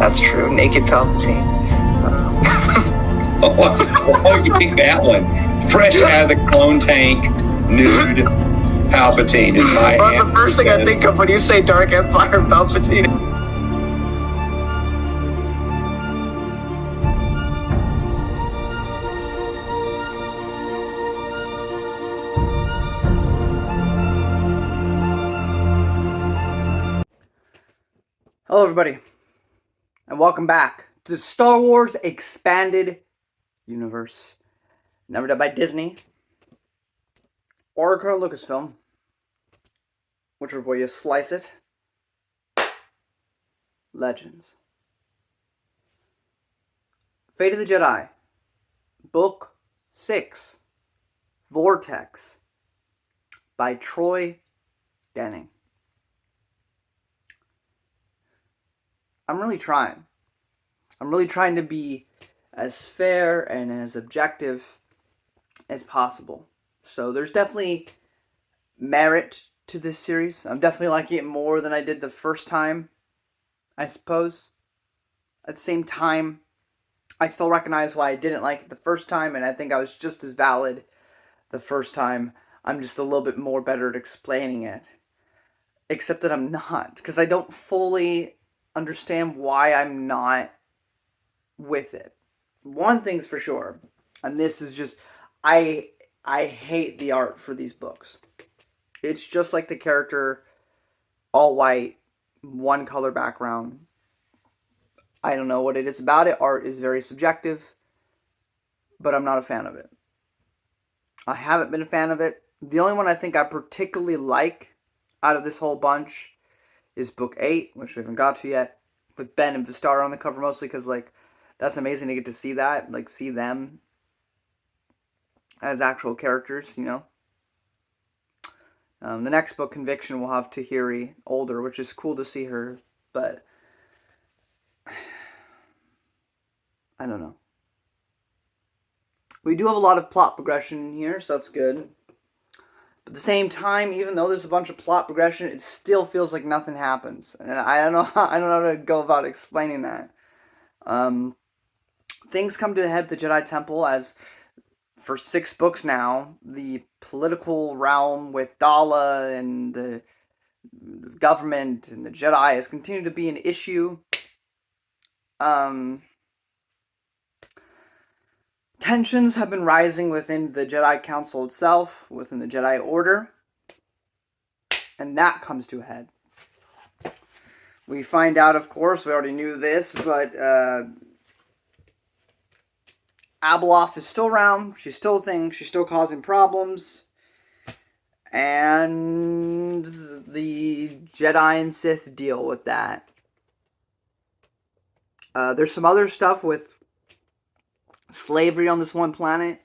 that's true. Naked Palpatine. Oh, you pick that one. Fresh out of the clone tank, nude Palpatine is my Well, that's the first thing I think of when you say Dark Empire Palpatine. Hello, everybody, and welcome back to the Star Wars Expanded Universe. Never done by Disney or current Lucasfilm, whichever way you slice it. Legends. Fate of the Jedi, Book 6, Vortex, by Troy Denning. I'm really trying. I'm really trying to be as fair and as objective as possible. So there's definitely merit to this series. I'm definitely liking it more than I did the first time, I suppose. At the same time, I still recognize why I didn't like it the first time, and I think I was just as valid the first time. I'm just a little bit more better at explaining it. Except that I'm not, because I don't fully understand why I'm not with it. One thing's for sure, and this is just, I hate the art for these books. It's just like the character, all white, one color background. I don't know what it is about it. Art is very subjective, but I'm not a fan of it. I haven't been a fan of it. The only one I think I particularly like out of this whole bunch is Book 8, which we haven't got to yet, with Ben and Vistara on the cover, mostly because, like, that's amazing to get to see that, like, see them as actual characters, you know. The next book, Conviction, will have Tahiri older, which is cool to see her, but I don't know. We do have a lot of plot progression in here, so that's good. But at the same time, even though there's a bunch of plot progression, it still feels like nothing happens. And I don't know how to go about explaining that. Things come to a head at the Jedi Temple as, for 6 books now, the political realm with Dala and the government and the Jedi has continued to be an issue. Tensions have been rising within the Jedi Council itself, within the Jedi Order, and that comes to a head. We find out, of course, we already knew this, but Abeloth is still around, she's still a thing, she's still causing problems, and the Jedi and Sith deal with that. There's some other stuff with slavery on this one planet.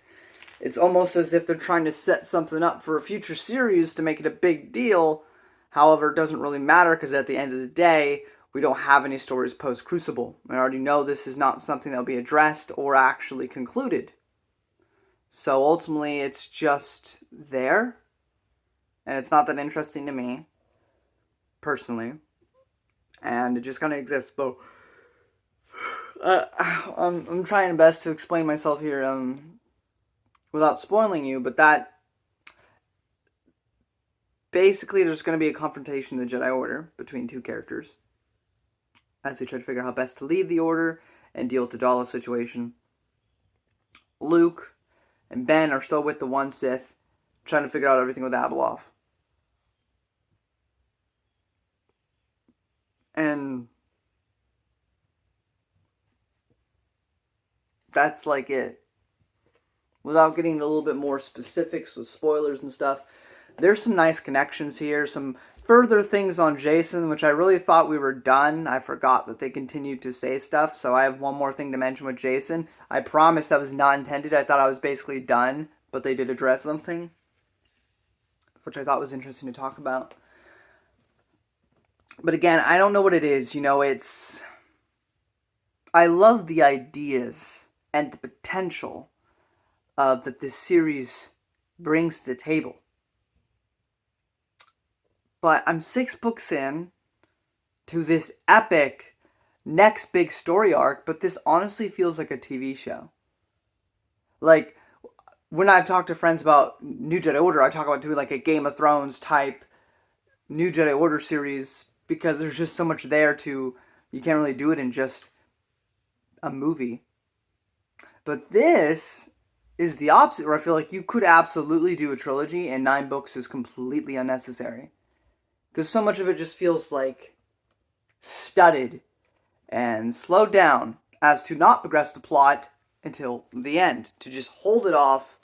It's almost as if they're trying to set something up for a future series to make it a big deal. However, it doesn't really matter because at the end of the day, we don't have any stories post-Crucible. I already know this is not something that will be addressed or actually concluded. So ultimately, it's just there. And it's not that interesting to me, personally. And it just kind of exists. But I'm trying best to explain myself here without spoiling you, but that basically there's going to be a confrontation in the Jedi Order between 2 characters as they try to figure out how best to lead the Order and deal with the Dala situation. Luke and Ben are still with the one Sith, trying to figure out everything with Abeloth. And that's like it. Without getting a little bit more specifics with spoilers and stuff, there's some nice connections here, some further things on Jason, which I really thought we were done. I forgot that they continued to say stuff, so I have one more thing to mention with Jason. I promise that was not intended. I thought I was basically done, but they did address something, which I thought was interesting to talk about. But again, I don't know what it is. You know, I love the ideas and the potential that this series brings to the table. But I'm 6 books in to this epic next big story arc, but this honestly feels like a TV show. Like, when I talk to friends about New Jedi Order, I talk about doing like a Game of Thrones type New Jedi Order series because there's just so much there to, you can't really do it in just a movie. But this is the opposite, where I feel like you could absolutely do a trilogy and 9 books is completely unnecessary. Because so much of it just feels like studied and slowed down as to not progress the plot until the end, to just hold it off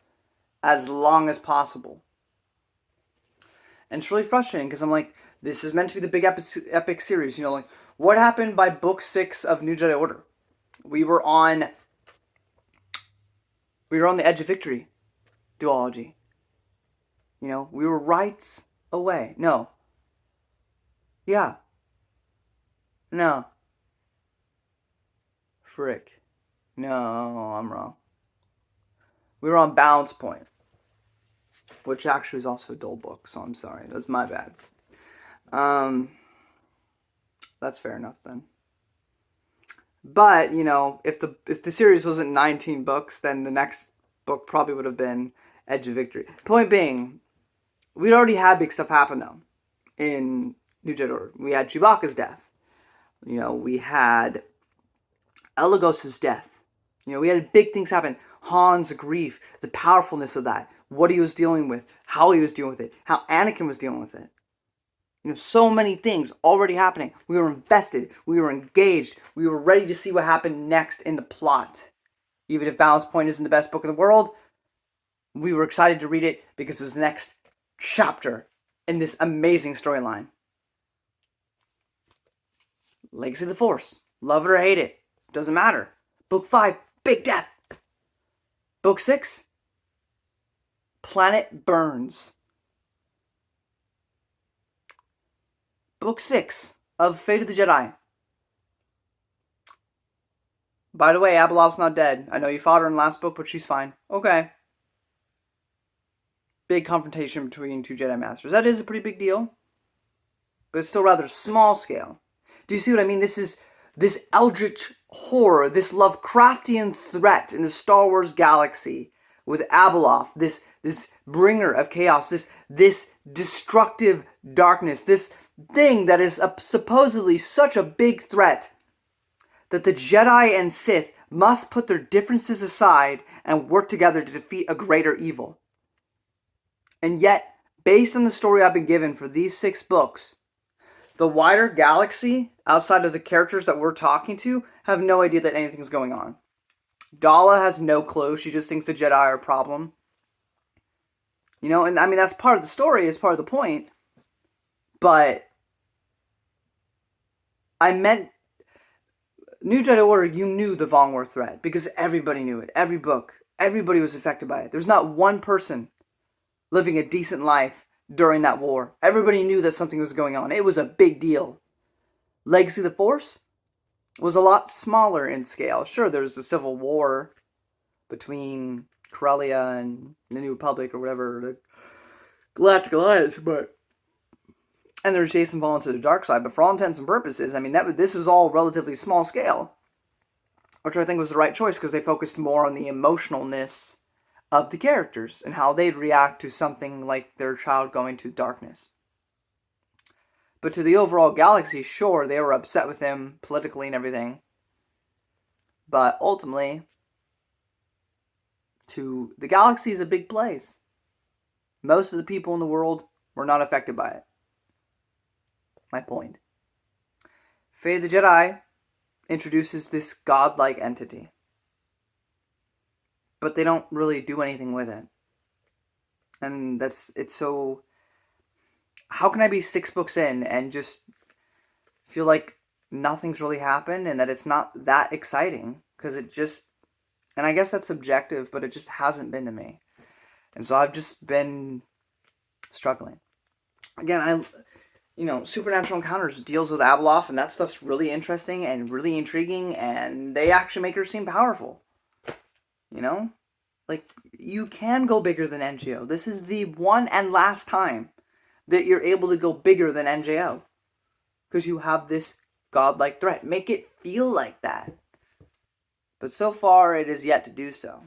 as long as possible. And it's really frustrating because I'm like, this is meant to be the big epic series. You know, like, what happened by book 6 of New Jedi Order? We were on the edge of victory duology. You know, we were rights away. No. Yeah. No. Frick. No, I'm wrong. We were on Balance Point, which actually is also a dull book, so I'm sorry. That's my bad. That's fair enough then. But, you know, if the series wasn't 19 books, then the next book probably would have been Edge of Victory. Point being, we'd already had big stuff happen, though, in New Jedi Order. We had Chewbacca's death. You know, we had Elagos's death. You know, we had big things happen. Han's grief, the powerfulness of that, what he was dealing with, how he was dealing with it, how Anakin was dealing with it. You know, so many things already happening. We were invested. We were engaged. We were ready to see what happened next in the plot. Even if Balance Point isn't the best book in the world, we were excited to read it because it's the next chapter in this amazing storyline. Legacy of the Force. Love it or hate it. Doesn't matter. Book 5, big death. Book 6, planet burns. Book 6 of Fate of the Jedi. By the way, Abeloth's not dead. I know you fought her in the last book, but she's fine. Okay. Big confrontation between 2 Jedi Masters. That is a pretty big deal. But it's still rather small scale. Do you see what I mean? This is this eldritch horror, this Lovecraftian threat in the Star Wars galaxy with Abeloth, this bringer of chaos, this destructive darkness, this thing that is supposedly such a big threat that the Jedi and Sith must put their differences aside and work together to defeat a greater evil. And yet, based on the story I've been given for these 6 books, the wider galaxy, outside of the characters that we're talking to, have no idea that anything's going on. Dala has no clue. She just thinks the Jedi are a problem. You know, and I mean, that's part of the story. It's part of the point. But I meant New Jedi Order, you knew the Vong War threat because everybody knew it. Every book. Everybody was affected by it. There's not one person living a decent life during that war. Everybody knew that something was going on. It was a big deal. Legacy of the Force was a lot smaller in scale. Sure, there was the civil war between Corellia and the New Republic or whatever, the Galactic Alliance, and there's Jason falling to the dark side, but for all intents and purposes, I mean, this was all relatively small scale, which I think was the right choice because they focused more on the emotionalness of the characters and how they'd react to something like their child going to darkness. But to the overall galaxy, sure, they were upset with him politically and everything. But ultimately, to the galaxy is a big place. Most of the people in the world were not affected by it. My point. Fate of the Jedi introduces this godlike entity. But they don't really do anything with it. And it's so... How can I be 6 books in and just feel like nothing's really happened and that it's not that exciting? Because it just... And I guess that's subjective, but it just hasn't been to me. And so I've just been struggling. Again, Supernatural Encounters deals with Abeloth, and that stuff's really interesting and really intriguing, and they actually make her seem powerful. You know? Like, you can go bigger than NGO. This is the one and last time that you're able to go bigger than NJO. Because you have this godlike threat. Make it feel like that. But so far, it is yet to do so.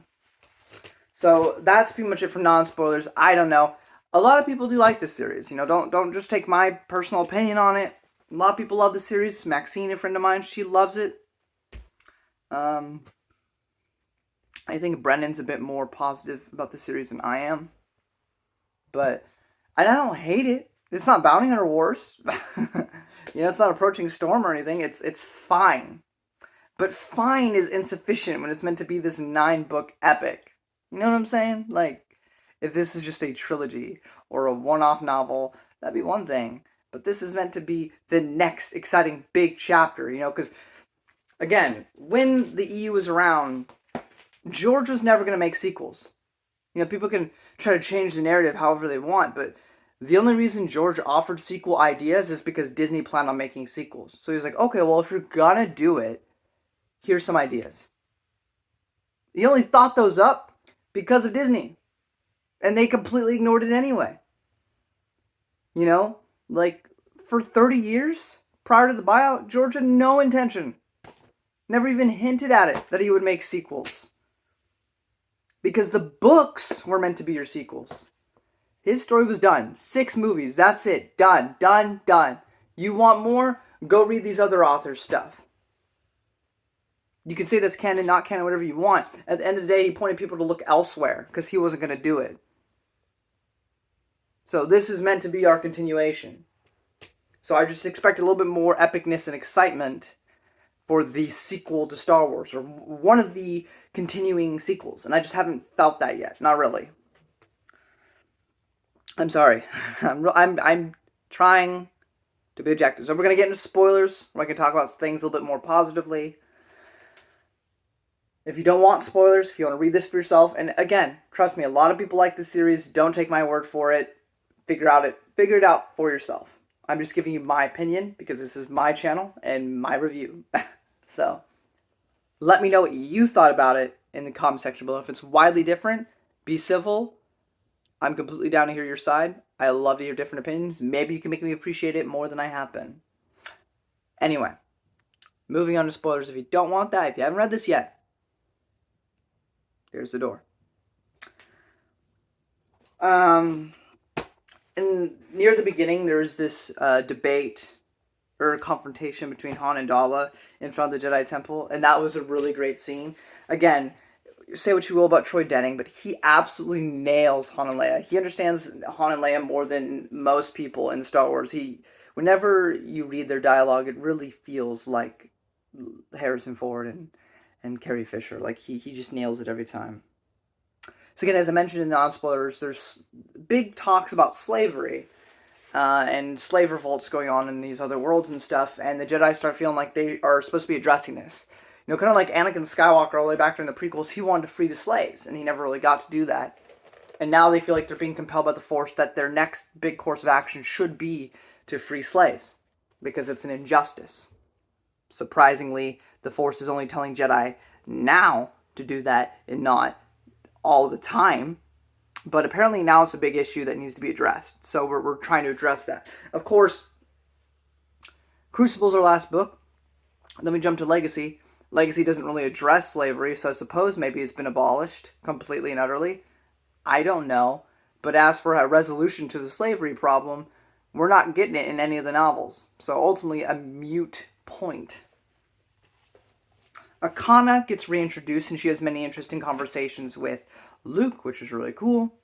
So that's pretty much it for non-spoilers. I don't know. A lot of people do like this series. Don't just take my personal opinion on it. A lot of people love the series. Maxine, a friend of mine, she loves it. I think Brennan's a bit more positive about the series than I am. But I don't hate it. It's not Bounty Hunter Wars. It's not Approaching Storm or anything. It's fine. But fine is insufficient when it's meant to be this 9-book epic. You know what I'm saying? Like, if this is just a trilogy or a one-off novel, that'd be one thing. But this is meant to be the next exciting big chapter, because, again, when the EU was around, George was never going to make sequels. People can try to change the narrative however they want, but the only reason George offered sequel ideas is because Disney planned on making sequels. So he's like, okay, well, if you're gonna do it, here's some ideas. He only thought those up because of Disney. And they completely ignored it anyway. Like, for 30 years prior to the buyout, George had no intention, never even hinted at it, that he would make sequels. Because the books were meant to be your sequels. His story was done. 6 movies, that's it. Done, done, done. You want more? Go read these other authors' stuff. You can say that's canon, not canon, whatever you want. At the end of the day, he pointed people to look elsewhere because he wasn't going to do it. So this is meant to be our continuation. So I just expect a little bit more epicness and excitement for the sequel to Star Wars, or one of the continuing sequels. And I just haven't felt that yet. Not really. I'm sorry. I'm trying to be objective. So we're going to get into spoilers, where I can talk about things a little bit more positively. If you don't want spoilers, if you want to read this for yourself, and again, trust me, a lot of people like this series. Don't take my word for it. Figure it out for yourself. I'm just giving you my opinion because this is my channel and my review. So, let me know what you thought about it in the comment section below. If it's widely different, be civil. I'm completely down to hear your side. I love to hear different opinions. Maybe you can make me appreciate it more than I have been. Anyway, moving on to spoilers. If you don't want that, if you haven't read this yet, here's the door. And near the beginning, there's this debate or confrontation between Han and Dala in front of the Jedi Temple, and that was a really great scene. Again, say what you will about Troy Denning, but he absolutely nails Han and Leia. He understands Han and Leia more than most people in Star Wars. Whenever you read their dialogue, it really feels like Harrison Ford and Carrie Fisher. Like, he just nails it every time. So again, as I mentioned in non-spoilers, there's big talks about slavery and slave revolts going on in these other worlds and stuff, and the Jedi start feeling like they are supposed to be addressing this. Kind of like Anakin Skywalker all the way back during the prequels, he wanted to free the slaves, and he never really got to do that. And now they feel like they're being compelled by the Force that their next big course of action should be to free slaves, because it's an injustice. Surprisingly, the Force is only telling Jedi now to do that and not all the time. But apparently now it's a big issue that needs to be addressed. So we're trying to address that. Of course, Crucible's our last book. Then we jump to Legacy. Legacy doesn't really address slavery, so I suppose maybe it's been abolished completely and utterly. I don't know. But as for a resolution to the slavery problem, we're not getting it in any of the novels. So ultimately, a moot point. Akana gets reintroduced, and she has many interesting conversations with Luke, which is really cool.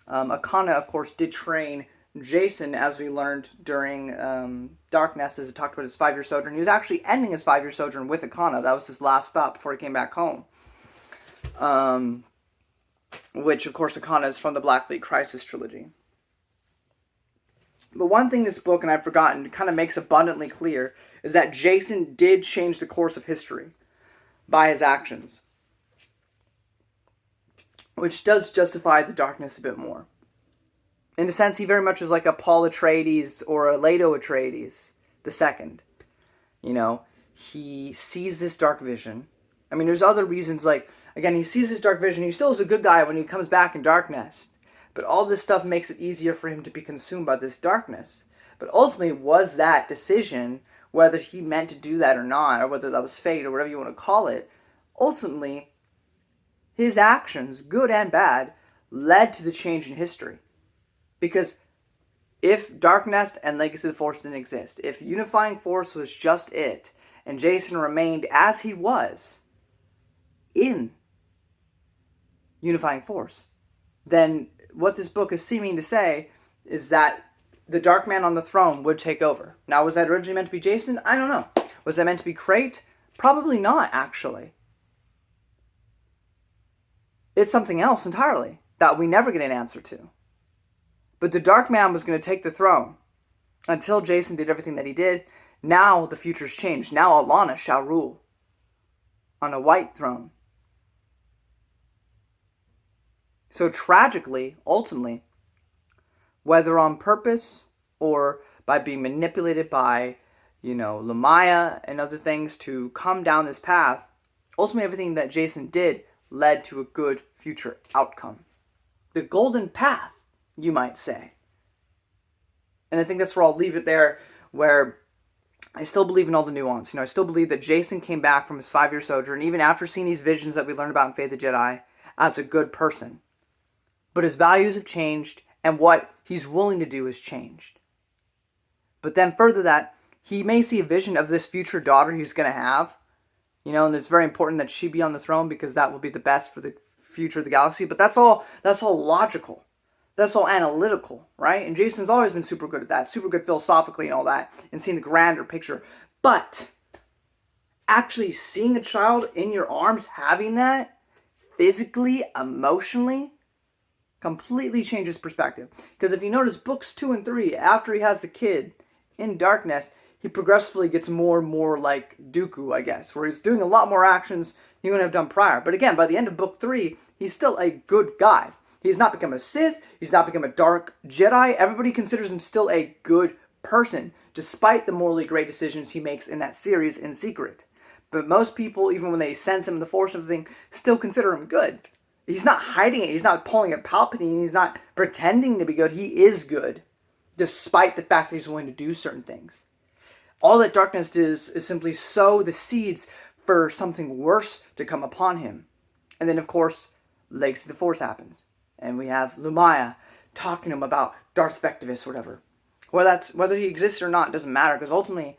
Akana, of course, did train Jason, as we learned during Dark Nest, as it talked about his 5-year sojourn. He was actually ending his 5-year sojourn with Akana. That was his last stop before he came back home. Which, of course, Akana is from the Black Fleet Crisis trilogy. But one thing this book, and I've forgotten, kind of makes abundantly clear, is that Jason did change the course of history by his actions, which does justify the darkness a bit more. In a sense, he very much is like a Paul Atreides or a Leto Atreides II. He sees this dark vision. I mean, there's other reasons, like, again, he sees this dark vision. He still is a good guy when he comes back in Dark Nest. But all this stuff makes it easier for him to be consumed by this darkness. But ultimately, was that decision whether he meant to do that or not, or whether that was fate or whatever you want to call it, ultimately, his actions, good and bad, led to the change in history. Because if Darkness and Legacy of the Force didn't exist, if Unifying Force was just it, and Jason remained as he was in Unifying Force, then what this book is seeming to say is that the Dark Man on the throne would take over. Now, was that originally meant to be Jason? I don't know. Was that meant to be Crate? Probably not, actually. It's something else entirely that we never get an answer to. But the Dark Man was going to take the throne until Jason did everything that he did. Now the future's changed. Now Alana shall rule on a white throne. So tragically, ultimately, whether on purpose or by being manipulated by, Lumaya and other things to come down this path, ultimately everything that Jason did led to a good future outcome. The golden path, you might say. And I think that's where I'll leave it there, where I still believe in all the nuance. I still believe that Jason came back from his 5-year sojourn, even after seeing these visions that we learned about in Faith of the Jedi, as a good person. But his values have changed, and what he's willing to do has changed. But then further that, he may see a vision of this future daughter he's going to have, and it's very important that she be on the throne because that will be the best for the future of the galaxy. But that's all logical. That's all analytical, right? And Jason's always been super good at that, super good philosophically and all that, and seeing the grander picture. But actually seeing a child in your arms having that, physically, emotionally, completely changes perspective. Because if you notice books 2 and 3, after he has the kid in Darkness, he progressively gets more and more like Dooku, I guess, where he's doing a lot more actions he wouldn't have done prior. But again, by the end of book 3, he's still a good guy. He's not become a Sith, he's not become a dark Jedi. Everybody considers him still a good person, despite the morally great decisions he makes in that series in secret. But most people, even when they sense him in the Force and everything, still consider him good. He's not hiding it. He's not pulling a Palpatine. He's not pretending to be good. He is good, despite the fact that he's willing to do certain things. All that Darkness does is simply sow the seeds for something worse to come upon him. And then, of course, Legacy of the Force happens. And we have Lumaya talking to him about Darth Vectivus or whatever. Whether he exists or not doesn't matter, because ultimately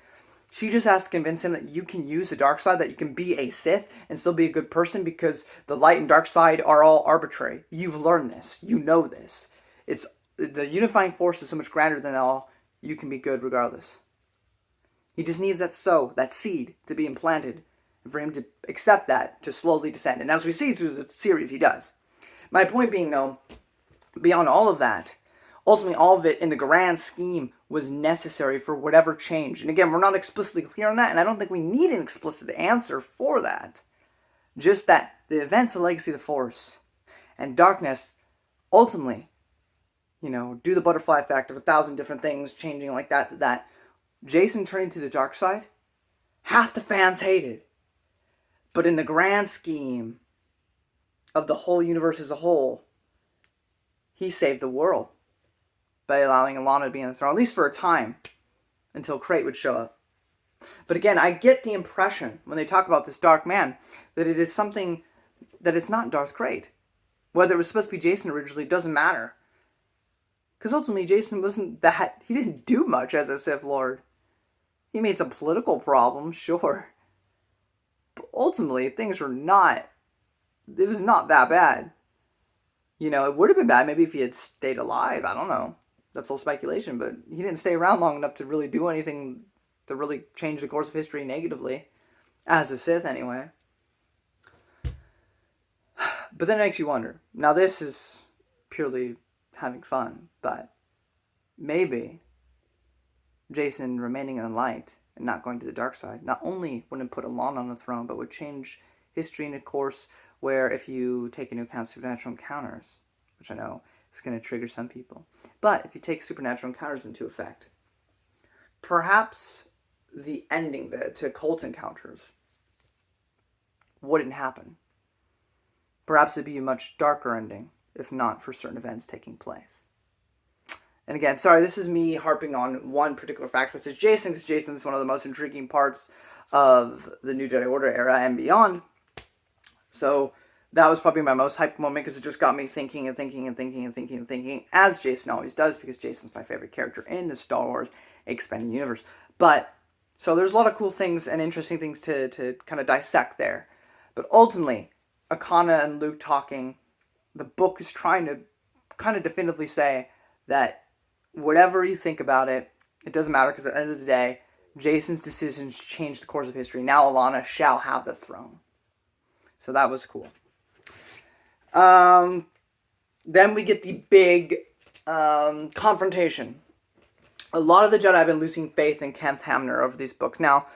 she just has to convince him that you can use the dark side, that you can be a Sith and still be a good person, because the light and dark side are all arbitrary. You've learned this. You know this. It's the unifying force is so much grander than all. You can be good regardless. He just needs that seed to be implanted, and for him to accept that, to slowly descend. And as we see through the series, he does. My point being, though, beyond all of that, ultimately all of it in the grand scheme was necessary for whatever change. And again, we're not explicitly clear on that, and I don't think we need an explicit answer for that. Just that the events of Legacy of the Force and Darkness ultimately, do the butterfly effect of 1,000 different things changing like that Jason turning to the dark side, half the fans hated. But in the grand scheme of the whole universe as a whole, he saved the world by allowing Alana to be on the throne, at least for a time, until Crate would show up. But again, I get the impression, when they talk about this Dark Man, that it is something, that it's not Darth Crate. Whether it was supposed to be Jason originally, doesn't matter. Because ultimately, Jason he didn't do much as a Sith Lord. He made some political problems, sure. But ultimately, it was not that bad. It would have been bad maybe if he had stayed alive. I don't know. That's all speculation, but he didn't stay around long enough to really do anything to really change the course of history negatively. As a Sith, anyway. But then it makes you wonder. Now, this is purely having fun, but maybe Jason remaining in the light and not going to the dark side not only wouldn't put Alana on the throne, but would change history in a course where, if you take into account supernatural encounters, which I know is going to trigger some people, but if you take supernatural encounters into effect, perhaps the ending to cult encounters wouldn't happen. Perhaps it'd be a much darker ending, if not for certain events taking place. And again, sorry, this is me harping on one particular fact, which is Jason, because Jason's one of the most intriguing parts of the New Jedi Order era and beyond. So that was probably my most hyped moment, because it just got me thinking and thinking and thinking and thinking and thinking, as Jason always does, because Jason's my favorite character in the Star Wars expanded universe. But, so there's a lot of cool things and interesting things to kind of dissect there. But ultimately, Akana and Luke talking, the book is trying to kind of definitively say that whatever you think about it, it doesn't matter, because at the end of the day, Jason's decisions changed the course of history. Now Alana shall have the throne. So that was cool. Then we get the big confrontation. A lot of the Jedi have been losing faith in Kenneth Hamner over these books. Now,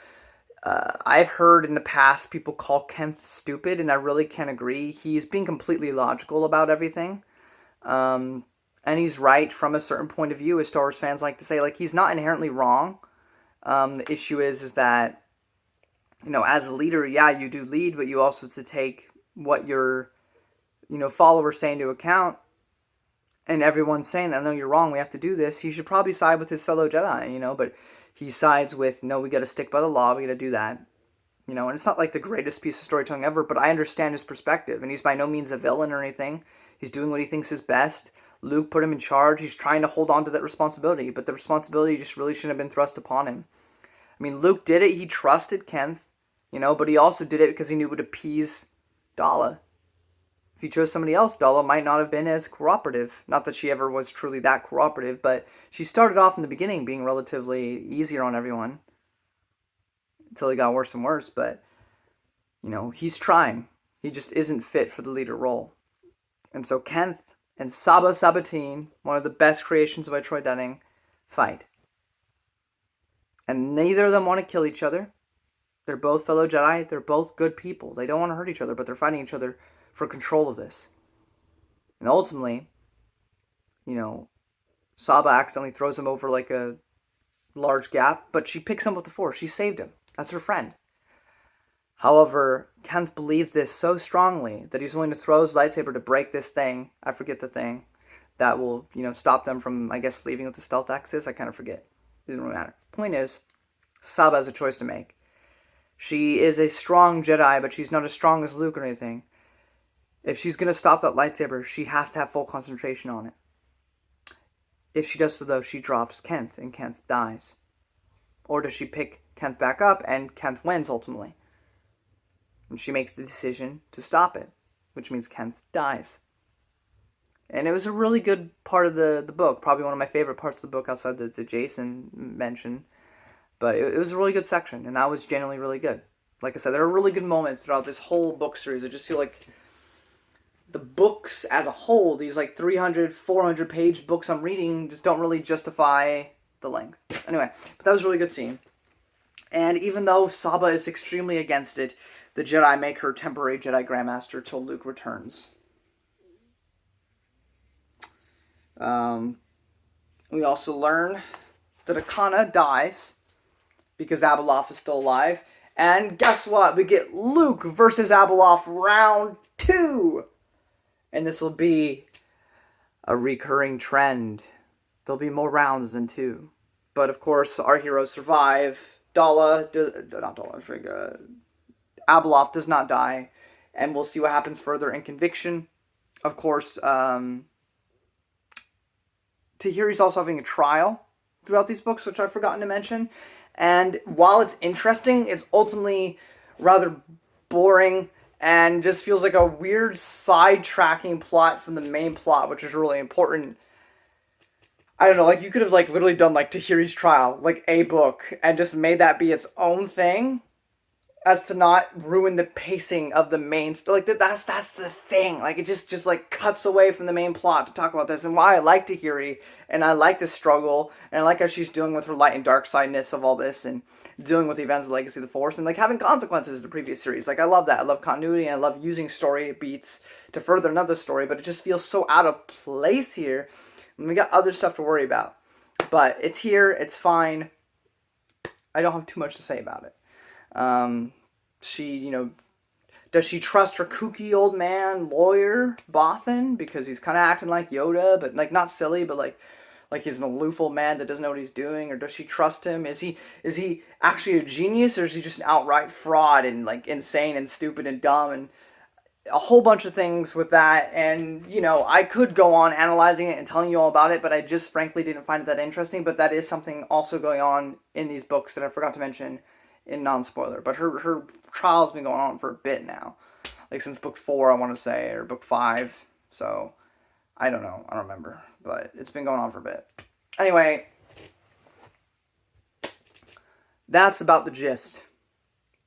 I've heard in the past people call Kenneth stupid, and I really can't agree. He's being completely logical about everything. And he's right from a certain point of view, as Star Wars fans like to say. Like, he's not inherently wrong. The issue is that, you know, as a leader, yeah, you do lead, but you also have to take what your, you know, followers say into account. And everyone's saying that, no, you're wrong, we have to do this. He should probably side with his fellow Jedi, you know, but he sides with, no, we got to stick by the law, we got to do that. You know, and it's not like the greatest piece of storytelling ever, but I understand his perspective, and he's by no means a villain or anything. He's doing what he thinks is best. Luke put him in charge. He's trying to hold on to that responsibility, but the responsibility just really shouldn't have been thrust upon him. I mean, Luke did it. He trusted Kenneth, you know, but he also did it because he knew it would appease Dala. If he chose somebody else, Dala might not have been as cooperative. Not that she ever was truly that cooperative, but she started off in the beginning being relatively easier on everyone until he got worse and worse. But, you know, he's trying. He just isn't fit for the leader role. And so Kenneth and Saba Sabatine, one of the best creations by Troy Dunning, fight. And neither of them want to kill each other. They're both fellow Jedi. They're both good people. They don't want to hurt each other, but they're fighting each other for control of this. And ultimately, you know, Saba accidentally throws him over like a large gap, but she picks him up with the Force. She saved him. That's her friend. However, Kenneth believes this so strongly that he's willing to throw his lightsaber to break this thing. I forget the thing. That will, you know, stop them from, I guess, leaving with the stealth axis. I kind of forget. It doesn't really matter. Point is, Saba has a choice to make. She is a strong Jedi, but she's not as strong as Luke or anything. If she's going to stop that lightsaber, she has to have full concentration on it. If she does so, though, she drops Kenneth, and Kenneth dies. Or does she pick Kenneth back up, and Kenneth wins, ultimately? And she makes the decision to stop it, which means Kenneth dies. And it was a really good part of the book, probably one of my favorite parts of the book outside the Jason mentioned. But it was a really good section, and that was genuinely really good. Like I said, there are really good moments throughout this whole book series. I just feel like the books as a whole, these like 300, 400 page books I'm reading, just don't really justify the length. Anyway, but that was a really good scene. And even though Saba is extremely against it, the Jedi make her temporary Jedi Grandmaster till Luke returns. We also learn that Akana dies because Abeloth is still alive. And guess what? We get Luke versus Abeloth round 2. And this will be a recurring trend. There'll be more rounds than 2. But of course, our heroes survive. Abeloth does not die. And we'll see what happens further in Conviction. Of course, Tahiri's also having a trial throughout these books, which I've forgotten to mention. And while it's interesting, it's ultimately rather boring and just feels like a weird sidetracking plot from the main plot, which is really important. I don't know, like you could have like literally done like Tahiri's trial, like a book, and just made that be its own thing, as to not ruin the pacing of the main story. Like that's the thing. Like it just like cuts away from the main plot to talk about this. And why I like Tahiri, and I like the struggle, and I like how she's dealing with her light and dark sideness of all this, and dealing with the events of the Legacy of the Force, and like having consequences in the previous series. Like I love that. I love continuity, and I love using story beats to further another story. But it just feels so out of place here. And we got other stuff to worry about. But it's here. It's fine. I don't have too much to say about it. She, you know, does she trust her kooky old man lawyer, Bothan, because he's kind of acting like Yoda, but like not silly, but like like he's an aloof old man that doesn't know what he's doing, or does she trust him? Is he actually a genius, or is he just an outright fraud and like insane and stupid and dumb, and a whole bunch of things with that. And I could go on analyzing it and telling you all about it, but I just frankly didn't find it that interesting. But that is something also going on in these books that I forgot to mention in non-spoiler. But her trial's been going on for a bit now, like since book 4, I want to say, or book 5. So I don't know, I don't remember, but it's been going on for a bit. Anyway, that's about the gist.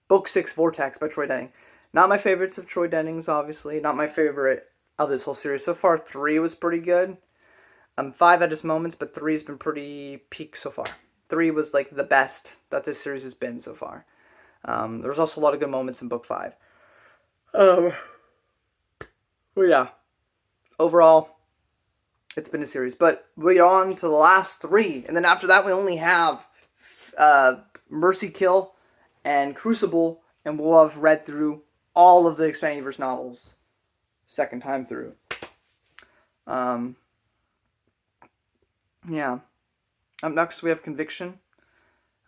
Book 6, Vortex by Troy Denning. Not my favorites of Troy Denning's, obviously. Not my favorite of this whole series. So far, 3 was pretty good. 5 had its moments, but 3's been pretty peak so far. 3 was like the best that this series has been so far. There's also a lot of good moments in book 5. Well, yeah. Overall, it's been a series. But we're on to the last 3. And then after that, we only have Mercy Kill and Crucible. And we'll have read through all of the Expanded Universe novels second time through. Yeah. Up next, we have Conviction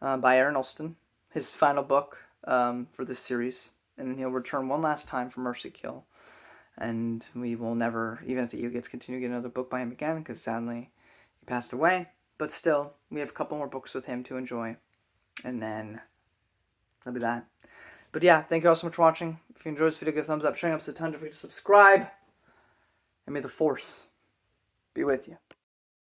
by Aaron Alston, his final book for this series. And he'll return one last time for Mercy Kill. And we will never, even if the EU gets continue to get another book by him again, because sadly he passed away. But still, we have a couple more books with him to enjoy. And then that'll be that. But yeah, thank you all so much for watching. If you enjoyed this video, give a thumbs up. Sharing up a ton. Don't forget to subscribe. And may the Force be with you.